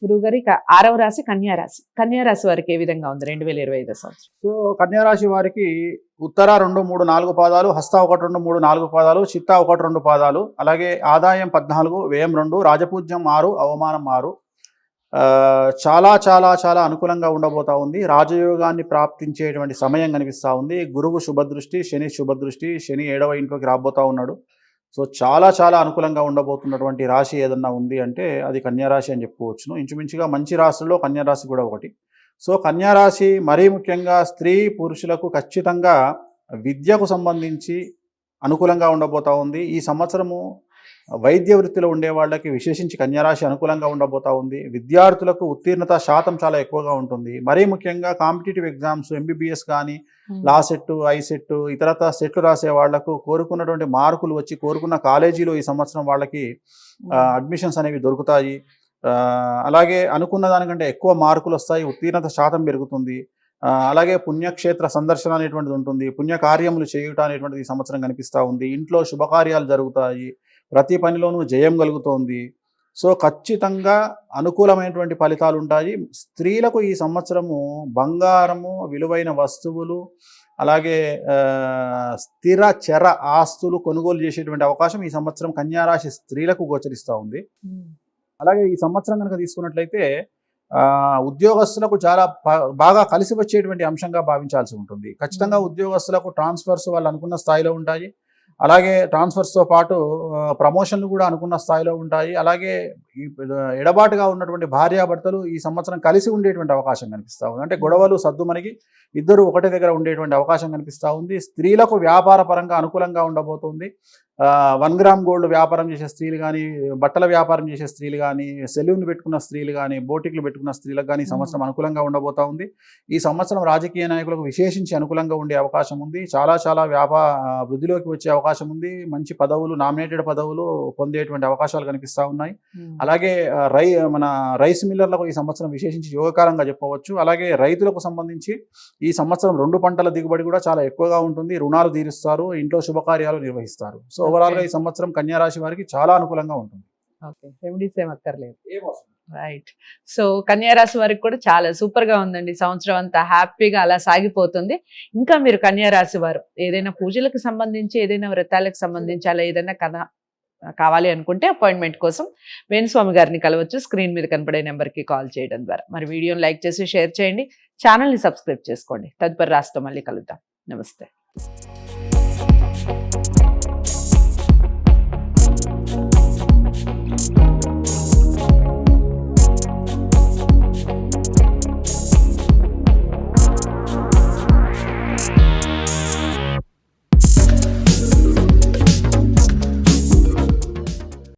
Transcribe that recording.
గురువుగారు ఇక 6వ రాశి కన్యారాశి. కన్యారాశి వారికి ఏ విధంగా ఉంది 2025 సంవత్సరం? సో కన్యారాశి వారికి ఉత్తర 2, 3, 4 పాదాలు, హస్త 1, 2, 3, 4 పాదాలు, చిత్త 1, 2 పాదాలు, అలాగే ఆదాయం 14, వ్యయం 2, రాజపూజ్యం 6, అవమానం 6. చాలా చాలా చాలా అనుకూలంగా ఉండబోతా ఉంది. రాజయోగాన్ని ప్రాప్తించేటువంటి సమయం కనిపిస్తూ ఉంది. గురువు శుభదృష్టి, శని శుభదృష్టి, శని 7వ ఇంట్లోకి రాబోతా ఉన్నాడు. సో చాలా చాలా అనుకూలంగా ఉండబోతున్నటువంటి రాశి ఏదన్నా ఉంది అంటే అది కన్యారాశి అని చెప్పుకోవచ్చును. ఇంచుమించుగా మంచి రాశుల్లో కన్యారాశి కూడా ఒకటి. సో కన్యారాశి మరీ ముఖ్యంగా స్త్రీ పురుషులకు ఖచ్చితంగా విద్యకు సంబంధించి అనుకూలంగా ఉండబోతా ఉంది. ఈ సంవత్సరము వైద్య వృత్తిలో ఉండే వాళ్ళకి విశేషించి కన్యారాశి అనుకూలంగా ఉండబోతా ఉంది. విద్యార్థులకు ఉత్తీర్ణత శాతం చాలా ఎక్కువగా ఉంటుంది. మరీ ముఖ్యంగా కాంపిటేటివ్ ఎగ్జామ్స్, ఎంబీబీఎస్ కానీ, లా సెట్, ఐ సెట్, ఇతరత సెట్లు రాసే వాళ్లకు కోరుకున్నటువంటి మార్కులు వచ్చి కోరుకున్న కాలేజీలో ఈ సంవత్సరం వాళ్ళకి అడ్మిషన్స్ అనేవి దొరుకుతాయి. అలాగే అనుకున్న దానికంటే ఎక్కువ మార్కులు వస్తాయి, ఉత్తీర్ణత శాతం పెరుగుతుంది. అలాగే పుణ్యక్షేత్ర సందర్శన అనేటువంటిది ఉంటుంది. పుణ్యకార్యములు చేయుట అనేటువంటిది ఈ సంవత్సరం కనిపిస్తూ ఉంది. ఇంట్లో శుభకార్యాలు జరుగుతాయి. ప్రతి పనిలోనూ జయం కలుగుతోంది. సో ఖచ్చితంగా అనుకూలమైనటువంటి ఫలితాలు ఉంటాయి. స్త్రీలకు ఈ సంవత్సరము బంగారము, విలువైన వస్తువులు, అలాగే స్థిర చర ఆస్తులు కొనుగోలు చేసేటువంటి అవకాశం ఈ సంవత్సరం కన్యారాశి స్త్రీలకు గోచరిస్తూ ఉంది. అలాగే ఈ సంవత్సరం కనుక తీసుకున్నట్లయితే ఉద్యోగస్తులకు చాలా బాగా కలిసి వచ్చేటువంటి అంశంగా భావించాల్సి ఉంటుంది. ఖచ్చితంగా ఉద్యోగస్తులకు ట్రాన్స్ఫర్స్ వాళ్ళు అనుకున్న స్థాయిలో ఉంటాయి. అలాగే ట్రాన్స్ఫర్స్తో పాటు ప్రమోషన్లు కూడా అనుకున్న స్థాయిలో ఉంటాయి. అలాగే ఎడబాటుగా ఉన్నటువంటి భార్యాభర్తలు ఈ సంవత్సరం కలిసి ఉండేటువంటి అవకాశం కనిపిస్తూ ఉంది. అంటే గొడవలు సద్దుమణిగి ఇద్దరు ఒకటి దగ్గర ఉండేటువంటి అవకాశం కనిపిస్తూ ఉంది. స్త్రీలకు వ్యాపార పరంగా అనుకూలంగా ఉండబోతుంది. 1 గ్రామ్ గోల్డ్ వ్యాపారం చేసే స్త్రీలు కానీ, బట్టల వ్యాపారం చేసే స్త్రీలు కానీ, సెలూన్లు పెట్టుకున్న స్త్రీలు కానీ, బోటిక్లు పెట్టుకున్న స్త్రీలకు కానీ ఈ సంవత్సరం అనుకూలంగా ఉండబోతా ఉంది. ఈ సంవత్సరం రాజకీయ నాయకులకు విశేషించి అనుకూలంగా ఉండే అవకాశం ఉంది. చాలా చాలా వృద్ధిలోకి వచ్చే అవకాశం ఉంది. మంచి పదవులు, నామినేటెడ్ పదవులు పొందేటువంటి అవకాశాలు కనిపిస్తూ ఉన్నాయి. అలాగే మన రైస్ మిల్లర్లకు ఈ సంవత్సరం విశేషించి యోగకారంగా చెప్పవచ్చు. అలాగే రైతులకు సంబంధించి ఈ సంవత్సరం 2 పంటల దిగుబడి కూడా చాలా ఎక్కువగా ఉంటుంది. రుణాలు తీరుస్తారు, ఇంట్లో శుభకార్యాలు నిర్వహిస్తారు. సో ఓవరాల్ గా ఈ సంవత్సరం కన్యారాశి వారికి చాలా అనుకూలంగా ఉంటుంది. రెమెడీస్ ఏం అక్కర్లేదు. రైట్. సో కన్యారాశి వారికి కూడా చాలా సూపర్ గా ఉందండి. సంవత్సరం అంతా హ్యాపీగా అలా సాగిపోతుంది. ఇంకా మీరు కన్యారాశి వారు ఏదైనా పూజలకు సంబంధించి, ఏదైనా వ్రతాలకు సంబంధించి అలా ఏదైనా కథ కావాలి అనుకుంటే అపాయింట్మెంట్ కోసం వేణుస్వామి గారిని కలవచ్చు. స్క్రీన్ మీద కనపడే నెంబర్కి కాల్ చేయడం ద్వారా. మరి వీడియోని లైక్ చేసి షేర్ చేయండి, ఛానల్ని సబ్స్క్రైబ్ చేసుకోండి. తదుపరి రాశితో మళ్ళీ కలుద్దాం. నమస్తే.